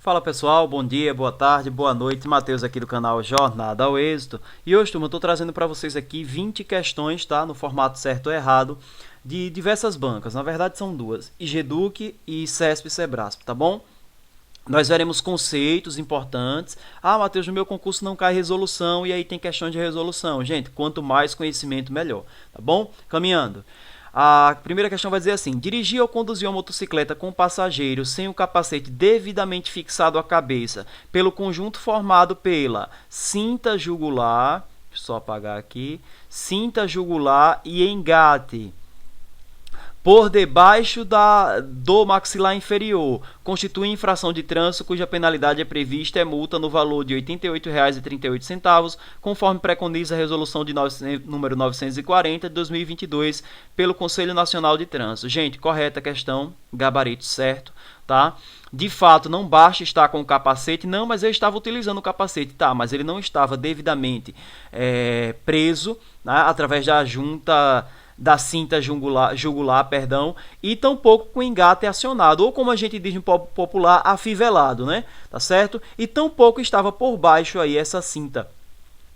Fala pessoal, bom dia, boa tarde, boa noite, Matheus aqui do canal Jornada ao Êxito. E hoje, turma, eu estou trazendo para vocês aqui 20 questões, tá? No formato certo ou errado, de diversas bancas. Na verdade são duas, IGEDUC e CESP e Sebrasp, tá bom? Nós veremos conceitos importantes. Ah, Matheus, no meu concurso não cai resolução e aí tem questões de resolução. Gente, quanto mais conhecimento, melhor, tá bom? Caminhando. A primeira questão vai dizer assim: dirigir ou conduzir uma motocicleta com passageiro sem o capacete devidamente fixado à cabeça pelo conjunto formado pela cinta jugular, só apagar aqui, cinta jugular e engate por debaixo do maxilar inferior, constitui infração de trânsito cuja penalidade é prevista é multa no valor de R$ 88,38, conforme preconiza a resolução de número 940 de 2022 pelo Conselho Nacional de Trânsito. Gente, correta a questão, gabarito certo, tá? De fato, não basta estar com o capacete, não, mas eu estava utilizando o capacete, tá? Mas ele não estava devidamente preso, né, através da junta da cinta jugular, perdão, e tampouco com engate acionado, ou como a gente diz no popular, afivelado, né? Tá certo? E tampouco estava por baixo aí essa cinta,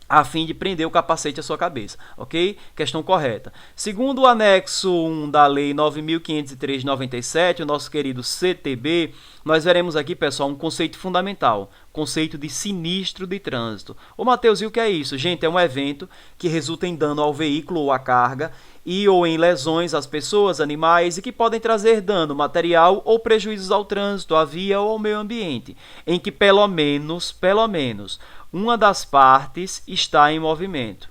a fim de prender o capacete à sua cabeça, ok? Questão correta. Segundo o anexo 1 da Lei 9.503 de 97, o nosso querido CTB, nós veremos aqui, pessoal, um conceito fundamental, conceito de sinistro de trânsito. Ô, Matheus, e o que é isso? Gente, é um evento que resulta em dano ao veículo ou à carga e ou em lesões às pessoas, animais e que podem trazer dano material ou prejuízos ao trânsito, à via ou ao meio ambiente, em que pelo menos, uma das partes está em movimento,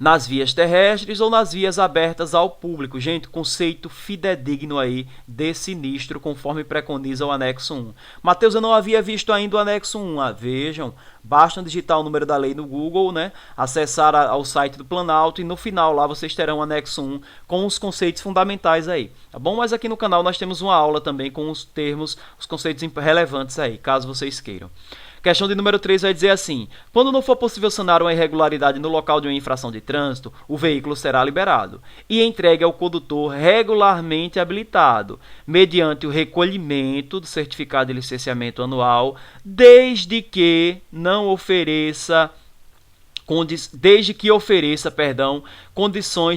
nas vias terrestres ou nas vias abertas ao público. Gente, conceito fidedigno aí de sinistro, conforme preconiza o anexo 1. Matheus, eu não havia visto ainda o anexo 1. Vejam, basta digitar o número da lei no Google, né? Acessar ao site do Planalto e no final lá vocês terão o anexo 1 com os conceitos fundamentais aí, tá bom? Mas aqui no canal nós temos uma aula também com os termos, os conceitos relevantes aí, caso vocês queiram. Questão de número 3 vai dizer assim: quando não for possível sanar uma irregularidade no local de uma infração de trânsito, o veículo será liberado e entregue ao condutor regularmente habilitado, mediante o recolhimento do certificado de licenciamento anual, desde que ofereça condições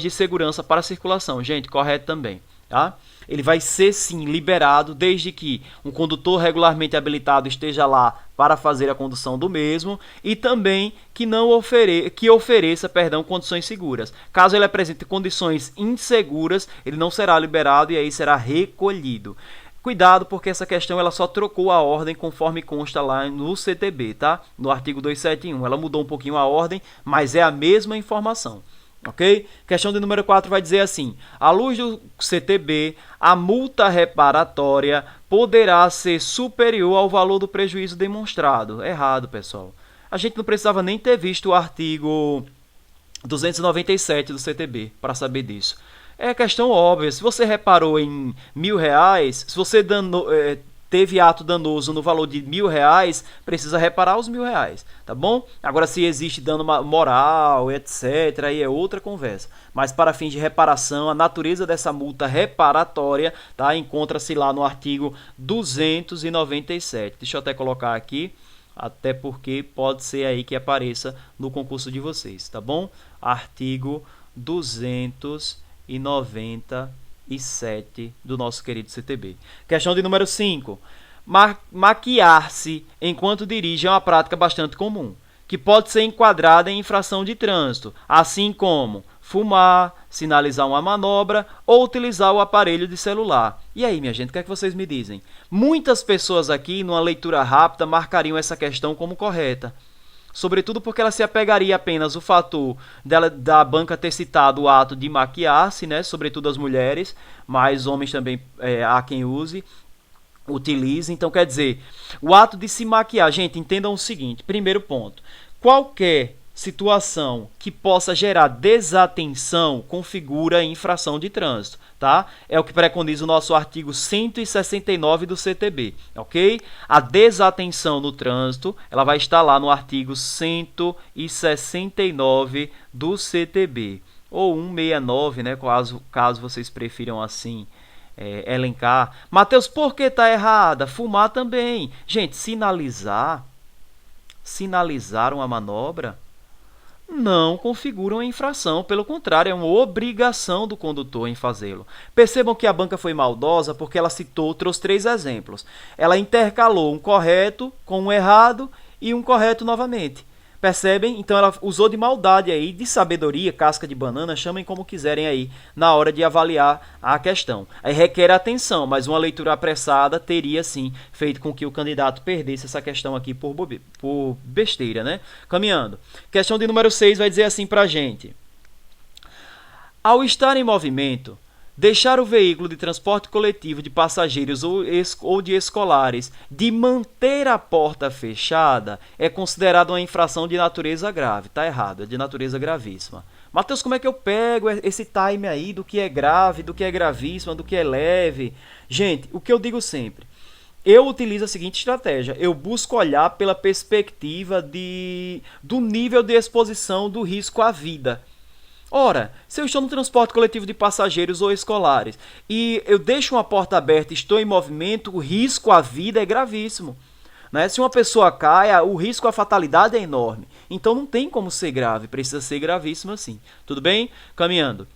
de segurança para a circulação. Gente, correto também, tá? Ele vai ser sim liberado desde que um condutor regularmente habilitado esteja lá para fazer a condução do mesmo e também que ofereça condições seguras. Caso ele apresente condições inseguras, ele não será liberado e aí será recolhido. Cuidado, porque essa questão ela só trocou a ordem conforme consta lá no CTB, tá? No artigo 271. Ela mudou um pouquinho a ordem, mas é a mesma informação. Ok? Questão de número 4 vai dizer assim: à luz do CTB, a multa reparatória poderá ser superior ao valor do prejuízo demonstrado. Errado, pessoal. A gente não precisava nem ter visto o artigo 297 do CTB para saber disso. É questão óbvia. Se você reparou em R$ 1.000, se você teve ato danoso no valor de R$ 1.000, precisa reparar os R$ 1.000, tá bom? Agora, se existe dano moral, etc., aí é outra conversa. Mas para fins de reparação, a natureza dessa multa reparatória, tá, encontra-se lá no artigo 297. Deixa eu até colocar aqui, até porque pode ser aí que apareça no concurso de vocês, tá bom? Artigo 297 do nosso querido CTB. Questão de número 5. Maquiar-se enquanto dirige é uma prática bastante comum, que pode ser enquadrada em infração de trânsito, assim como fumar, sinalizar uma manobra ou utilizar o aparelho de celular. E aí, minha gente, o que é que vocês me dizem? Muitas pessoas aqui, numa leitura rápida, marcariam essa questão como correta. Sobretudo porque ela se apegaria apenas ao fator da banca ter citado o ato de maquiar-se, né? Sobretudo as mulheres, mas homens também há quem utilize. Então, quer dizer, o ato de se maquiar, gente, entendam o seguinte: primeiro ponto, qualquer situação que possa gerar desatenção configura infração de trânsito, tá? É o que preconiza o nosso artigo 169 do CTB, ok? A desatenção no trânsito, ela vai estar lá no artigo 169 do CTB, ou 169, né? Caso vocês prefiram assim elencar. Mateus, por que está errada? Fumar também. Gente, sinalizar uma manobra não configuram a infração, pelo contrário, é uma obrigação do condutor em fazê-lo. Percebam que a banca foi maldosa porque ela trouxe 3 exemplos. Ela intercalou um correto com um errado e um correto novamente. Percebem? Então ela usou de maldade aí, de sabedoria, casca de banana, chamem como quiserem aí, na hora de avaliar a questão. Aí requer atenção, mas uma leitura apressada teria sim feito com que o candidato perdesse essa questão aqui por besteira, né? Caminhando. Questão de número 6 vai dizer assim pra gente. Ao estar em movimento, deixar o veículo de transporte coletivo de passageiros ou de escolares de manter a porta fechada é considerado uma infração de natureza grave. Está errado, é de natureza gravíssima. Mateus, como é que eu pego esse time aí do que é grave, do que é gravíssima, do que é leve? Gente, o que eu digo sempre, eu utilizo a seguinte estratégia, eu busco olhar pela perspectiva do nível de exposição do risco à vida. Ora, se eu estou no transporte coletivo de passageiros ou escolares e eu deixo uma porta aberta e estou em movimento, o risco à vida é gravíssimo. Né? Se uma pessoa cai, o risco à fatalidade é enorme. Então não tem como ser grave, precisa ser gravíssimo assim. Tudo bem? Caminhando.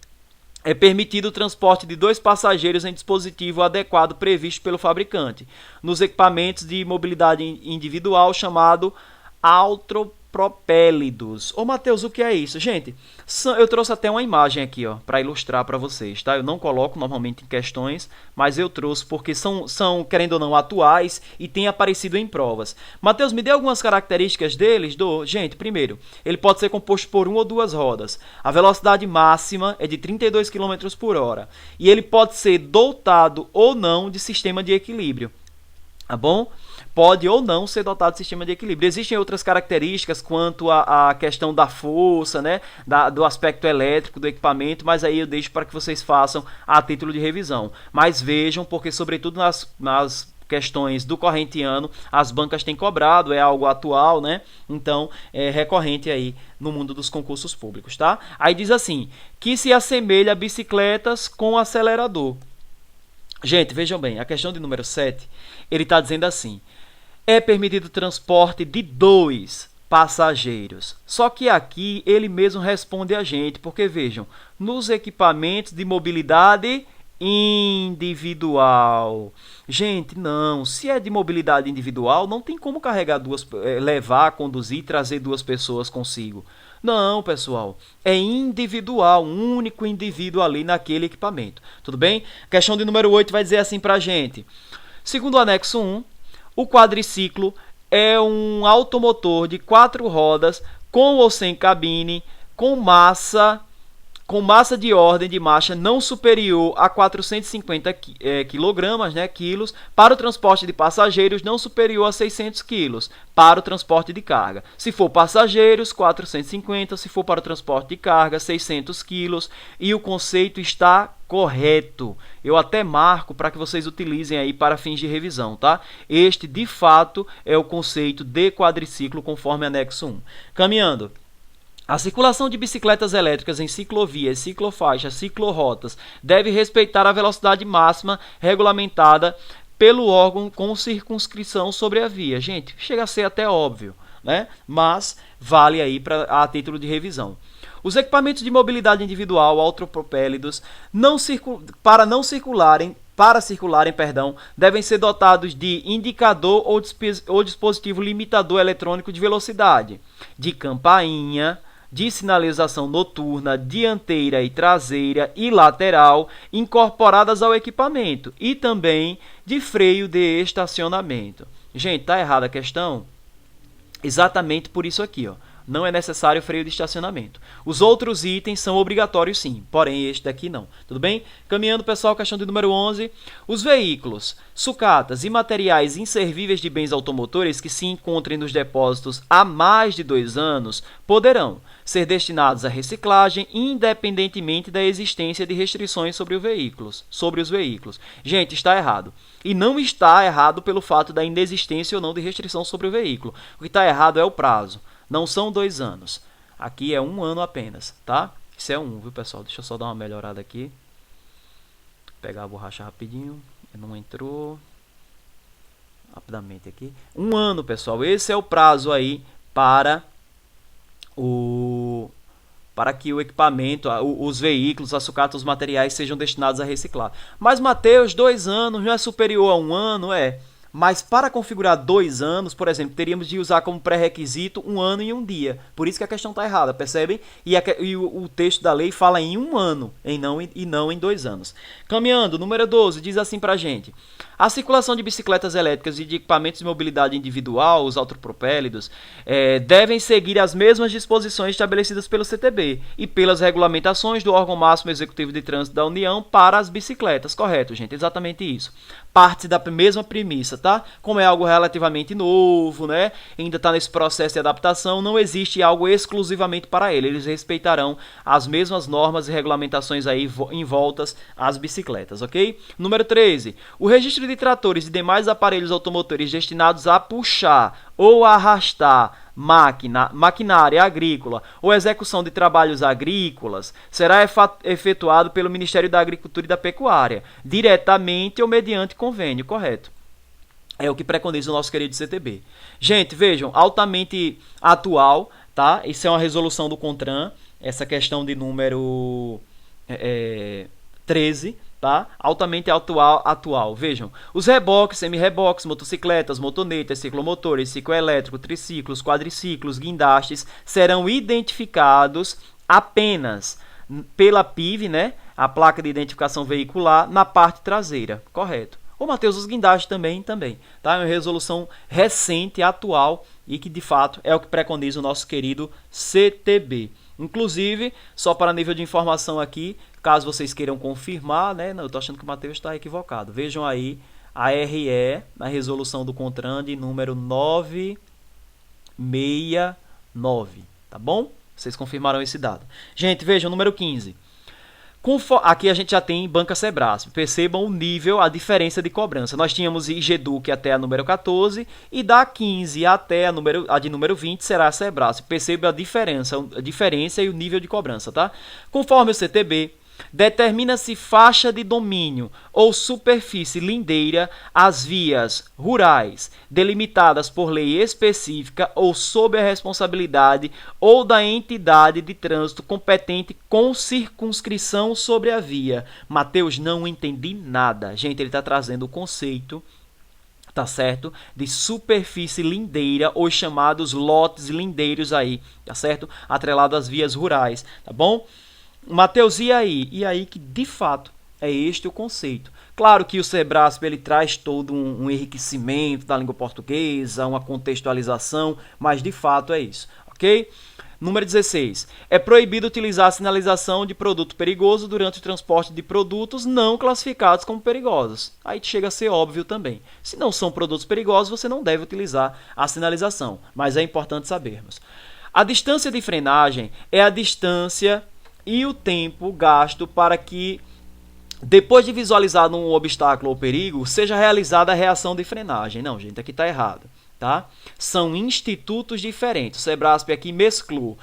É permitido o transporte de 2 passageiros em dispositivo adequado previsto pelo fabricante, nos equipamentos de mobilidade individual chamado autopropélidos. Ô Mateus, o que é isso? Gente, eu trouxe até uma imagem aqui, ó, para ilustrar para vocês, tá? Eu não coloco normalmente em questões, mas eu trouxe porque são, querendo ou não, atuais e têm aparecido em provas. Mateus, me dê algumas características deles? Gente, primeiro, ele pode ser composto por 1 ou 2 rodas. A velocidade máxima é de 32 km por hora. E ele pode ser dotado ou não de sistema de equilíbrio. Tá bom? Pode ou não ser dotado de sistema de equilíbrio. Existem outras características quanto à questão da força, né? Do aspecto elétrico do equipamento, mas aí eu deixo para que vocês façam a título de revisão. Mas vejam, porque sobretudo nas questões do corrente ano, as bancas têm cobrado, é algo atual, né? Então, é recorrente aí no mundo dos concursos públicos, tá? Aí diz assim, que se assemelha a bicicletas com acelerador. Gente, vejam bem, a questão de número 7, ele está dizendo assim, é permitido o transporte de 2 passageiros. Só que aqui ele mesmo responde a gente, porque vejam, nos equipamentos de mobilidade individual. Gente, não, se é de mobilidade individual, não tem como carregar levar, conduzir, trazer 2 pessoas consigo. Não, pessoal, é individual, um único indivíduo ali naquele equipamento. Tudo bem? Questão de número 8 vai dizer assim pra gente. Segundo o anexo 1, o quadriciclo é um automotor de 4 rodas, com ou sem cabine, com massa de ordem de marcha não superior a 450 kg, né, quilos, para o transporte de passageiros não superior a 600 kg, para o transporte de carga. Se for passageiros, 450, se for para o transporte de carga, 600 kg, e o conceito está correto. Eu até marco para que vocês utilizem aí para fins de revisão, tá? Este, de fato, é o conceito de quadriciclo conforme anexo 1. Caminhando. A circulação de bicicletas elétricas em ciclovias, ciclofaixas, ciclorotas deve respeitar a velocidade máxima regulamentada pelo órgão com circunscrição sobre a via. Gente, chega a ser até óbvio, né? Mas vale aí a título de revisão. Os equipamentos de mobilidade individual autopropélidos para circularem, devem ser dotados de indicador ou dispositivo limitador eletrônico de velocidade, de campainha, de sinalização noturna, dianteira e traseira e lateral incorporadas ao equipamento e também de freio de estacionamento. Gente, tá errada a questão? Exatamente por isso aqui, ó. Não é necessário freio de estacionamento. Os outros itens são obrigatórios sim, porém este daqui não. Tudo bem? Caminhando, pessoal, questão de número 11. Os veículos, sucatas e materiais inservíveis de bens automotores que se encontrem nos depósitos há mais de 2 anos poderão ser destinados à reciclagem independentemente da existência de restrições sobre os veículos. Gente, está errado. E não está errado pelo fato da inexistência ou não de restrição sobre o veículo. O que está errado é o prazo. Não são 2 anos. Aqui é 1 ano apenas, tá? Isso é 1, viu, pessoal? Deixa eu só dar uma melhorada aqui. pegar a borracha rapidinho. Não entrou. Rapidamente aqui. 1 ano, pessoal. Esse é o prazo aí para que o equipamento, os veículos, a sucata, os materiais sejam destinados a reciclar. Mas, Mateus, 2 anos não é superior a 1 ano? É. Mas para configurar 2 anos, por exemplo, teríamos de usar como pré-requisito 1 ano e 1 dia. Por isso que a questão está errada, percebem? E o texto da lei fala em 1 ano e não em 2 anos. Caminhando, número 12, diz assim pra gente. A circulação de bicicletas elétricas e de equipamentos de mobilidade individual, os autopropélidos, devem seguir as mesmas disposições estabelecidas pelo CTB e pelas regulamentações do órgão máximo executivo de trânsito da União para as bicicletas. Correto, gente? Exatamente isso. Parte da mesma premissa, tá? Como é algo relativamente novo, né? Ainda está nesse processo de adaptação, não existe algo exclusivamente para ele. Eles respeitarão as mesmas normas e regulamentações aí em voltas às bicicletas, ok? Número 13. O registro de tratores e demais aparelhos automotores destinados a puxar ou arrastar maquinária agrícola ou execução de trabalhos agrícolas será efetuado pelo Ministério da Agricultura e da Pecuária, diretamente ou mediante convênio, correto? É o que preconiza o nosso querido CTB. Gente, vejam, altamente atual, tá? Isso é uma resolução do CONTRAN, essa questão de número 13, tá? Altamente atual. Vejam, os reboques, semi-reboques, motocicletas, motonetas, ciclomotores, cicloelétrico, triciclos, quadriciclos, guindastes serão identificados apenas pela PIV, né? A placa de identificação veicular, na parte traseira, correto? Ô, Matheus, os guindastes também, tá? É uma resolução recente, atual e que de fato é o que preconiza o nosso querido CTB. Inclusive, só para nível de informação aqui, caso vocês queiram confirmar, né? Não, eu estou achando que o Matheus está equivocado. Vejam aí a RE na resolução do CONTRAN de número 969, tá bom? Vocês confirmaram esse dado. Gente, vejam, número 15. Aqui a gente já tem banca Sebrasp. Percebam o nível, a diferença de cobrança. Nós tínhamos IGEDUC até a número 14 e da 15 até a de número 20 será a Sebrasp. Perceba a diferença e o nível de cobrança, tá? Conforme o CTB, determina-se faixa de domínio ou superfície lindeira às vias rurais, delimitadas por lei específica ou sob a responsabilidade ou da entidade de trânsito competente com circunscrição sobre a via. Mateus, não entendi nada. Gente, ele está trazendo o conceito, tá certo? De superfície lindeira, ou chamados lotes lindeiros aí, tá certo? Atrelado às vias rurais, tá bom? Mateus, e aí? E aí que, de fato, é este o conceito. Claro que o Sebrasp ele traz todo um enriquecimento da língua portuguesa, uma contextualização, mas de fato é isso, ok? Número 16. É proibido utilizar a sinalização de produto perigoso durante o transporte de produtos não classificados como perigosos. Aí chega a ser óbvio também. Se não são produtos perigosos, você não deve utilizar a sinalização, mas é importante sabermos. A distância de frenagem é a distância e o tempo gasto para que, depois de visualizado um obstáculo ou perigo, seja realizada a reação de frenagem. Não, gente, aqui está errado. Tá? São institutos diferentes. O Sebrasp aqui mesclou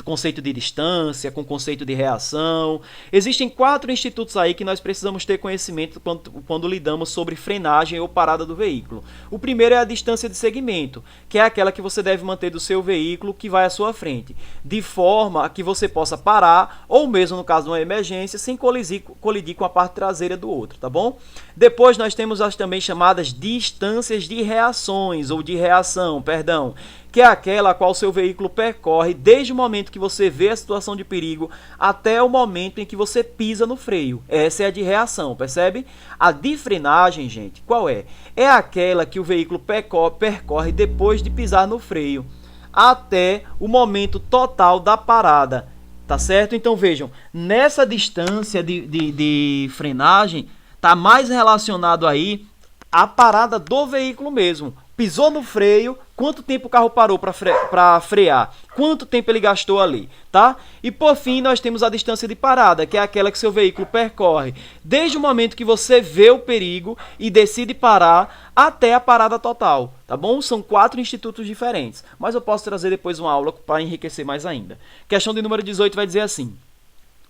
conceito de distância com conceito de reação. Existem 4 institutos aí que nós precisamos ter conhecimento quando lidamos sobre frenagem ou parada do veículo. O primeiro é a distância de segmento, que é aquela que você deve manter do seu veículo que vai à sua frente, de forma que você possa parar, ou mesmo no caso de uma emergência, sem colidir com a parte traseira do outro, tá bom? Depois nós temos as também chamadas distâncias de reações, ou de reação, perdão, que é aquela a qual seu veículo percorre desde o momento que você vê a situação de perigo até o momento em que você pisa no freio. Essa é a de reação, percebe? A de frenagem, gente, qual é? É aquela que o veículo percorre depois de pisar no freio, até o momento total da parada, tá certo? Então vejam, nessa distância de frenagem, tá mais relacionado aí à parada do veículo mesmo. Pisou no freio, quanto tempo o carro parou para frear, quanto tempo ele gastou ali, tá? E por fim nós temos a distância de parada, que é aquela que seu veículo percorre desde o momento que você vê o perigo e decide parar até a parada total, tá bom? São 4 institutos diferentes, mas eu posso trazer depois uma aula para enriquecer mais ainda. Questão de número 18 vai dizer assim: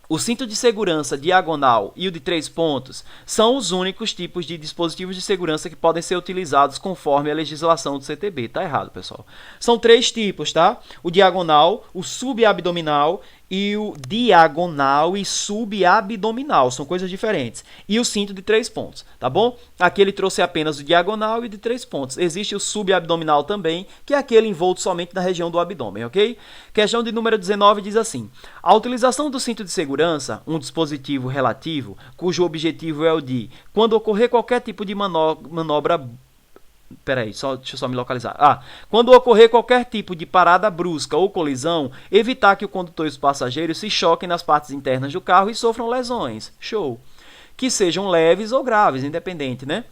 O cinto de segurança diagonal e o de 3 pontos são os únicos tipos de dispositivos de segurança que podem ser utilizados conforme a legislação do CTB. Tá errado, pessoal. São 3 tipos, tá? O diagonal, o subabdominal e o diagonal e subabdominal. São coisas diferentes. E o cinto de 3 pontos, tá bom? Aqui ele trouxe apenas o diagonal e o de 3 pontos. Existe o subabdominal também, que é aquele envolto somente na região do abdômen, ok? Questão de número 19 diz assim: a utilização do cinto de segurança, um dispositivo relativo, cujo objetivo é o de, quando ocorrer qualquer tipo de manobra. Deixa eu só me localizar. Quando ocorrer qualquer tipo de parada brusca ou colisão, evitar que o condutor e os passageiros se choquem nas partes internas do carro e sofram lesões. Show. Que sejam leves ou graves, independente, né?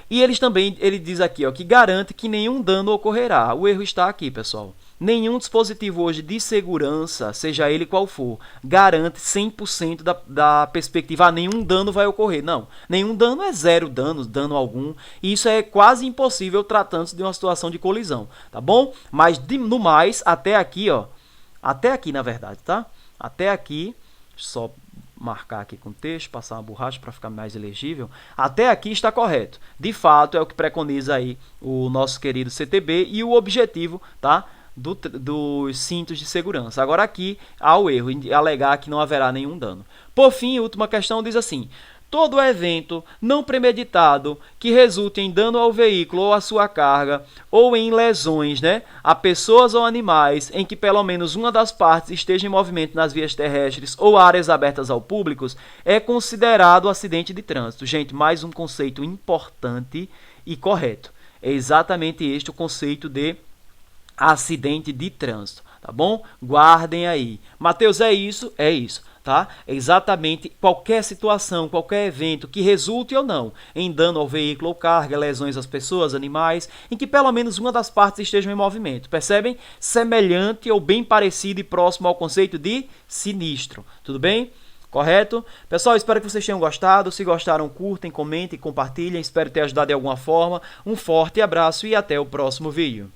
E ele diz aqui, ó, que garante que nenhum dano ocorrerá. O erro está aqui, pessoal. Nenhum dispositivo hoje de segurança, seja ele qual for, garante 100% da perspectiva, nenhum dano vai ocorrer. Não, nenhum dano é zero dano algum, e isso é quase impossível tratando-se de uma situação de colisão, tá bom? Mas, no mais, até aqui, ó, até aqui na verdade, tá? Até aqui, só marcar aqui com texto, passar uma borracha para ficar mais elegível. Até aqui está correto. De fato, é o que preconiza aí o nosso querido CTB e o objetivo, tá? Dos cintos de segurança. Agora aqui há o erro, em alegar que não haverá nenhum dano. Por fim, a última questão diz assim: todo evento não premeditado que resulte em dano ao veículo ou à sua carga, ou em lesões, né, a pessoas ou animais, em que pelo menos uma das partes esteja em movimento nas vias terrestres ou áreas abertas ao público, é considerado acidente de trânsito. Gente, mais um conceito importante e correto. É exatamente este o conceito de acidente de trânsito, tá bom? Guardem aí. Mateus, é isso, tá? É exatamente qualquer situação, qualquer evento que resulte ou não em dano ao veículo ou carga, lesões às pessoas, animais, em que pelo menos uma das partes esteja em movimento. Percebem? Semelhante ou bem parecido e próximo ao conceito de sinistro. Tudo bem? Correto? Pessoal, espero que vocês tenham gostado. Se gostaram, curtem, comentem, compartilhem. Espero ter ajudado de alguma forma. Um forte abraço e até o próximo vídeo.